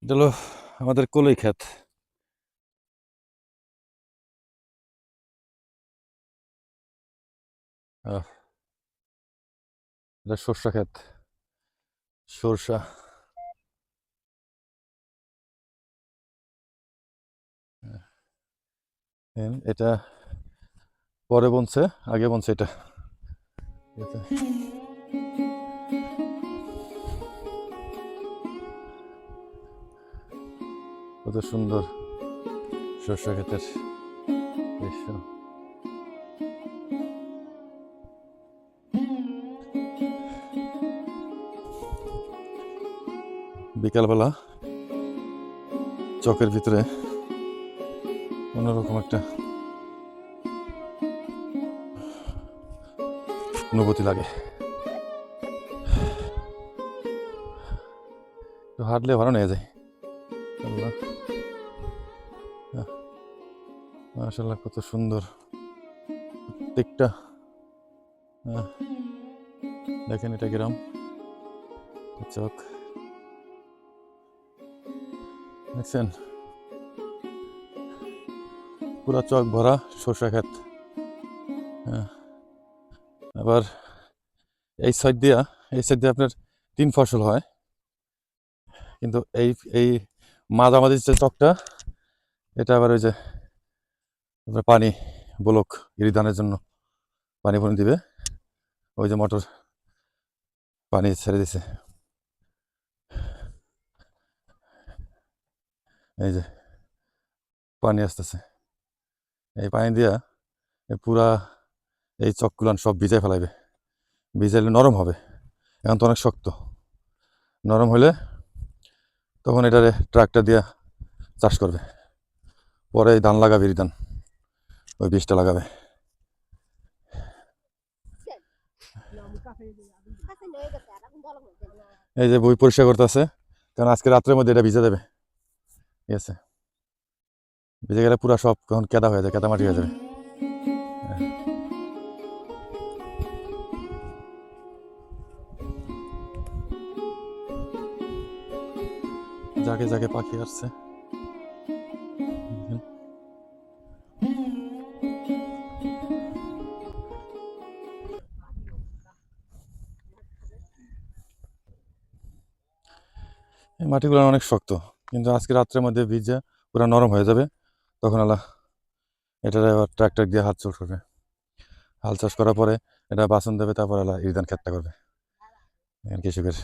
এটা হলো আমাদের কলই ক্ষেত। আহ, এটা সর্ষা ক্ষেত, সর্ষা। এটা পরে বনছে, আগে বনছে এটা। এটা কত সুন্দর সর্ষা ক্ষেতের দৃশ্য। বিকালবেলা চকের ভিতরে অন্যরকম একটা অনুভূতি লাগে। তো হাঁটলে ভালো নিয়ে যায়। আল্লাহ, মাশাআল্লাহ, কত সুন্দর প্রত্যেকটা। আহ, দেখেন এটা গ্রাম, চক দেখছেন, পুরা চক ভরা সর্ষা ক্ষেত। আবার এই সাইড দিয়ে আপনার 3 ফসল হয়, কিন্তু এই মাঝামাঝি যে চকটা, এটা আবার ওই যে আপনার পানি ব্লক ধানের জন্য পানি পানি দিবে। ওই যে মোটর পানি ছেড়ে দিছে, এই যে পানি আসতেছে, এই পানি দিয়া পুরা এই চকগুলান সব ভিজাই ফেলাইবে। ভিজাইলে নরম হবে, এখন তো অনেক শক্ত। নরম হলে তখন এটারে ট্রাক্টর দিয়া চাষ করবে, পরে ধান লাগাবে, ধান ওই বীজটা লাগাবে। এই যে বই পরিষ্কার করতেছে, কারণ আজকে রাত্রের মধ্যে এটা ভিজে দেবে। ঠিক আছে, ভিজে গেলে পুরা সব তখন কেদা হয়ে যায়, কেদা মাটি হয়ে যাবে। জাগে জাগে পাখি আসছে। এই মাটিগুলো অনেক শক্ত, কিন্তু আজকে রাত্রের মধ্যে ভিজে পুরো নরম হয়ে যাবে। তখন আল্লাহ এটা আবার ট্রাক্টর দিয়ে হাল চাষ করবে। হাল চাষ করার পরে এটা বাসন দেবে, তারপর আল্লাহ ধান ক্ষেতটা করবে কৃষকের।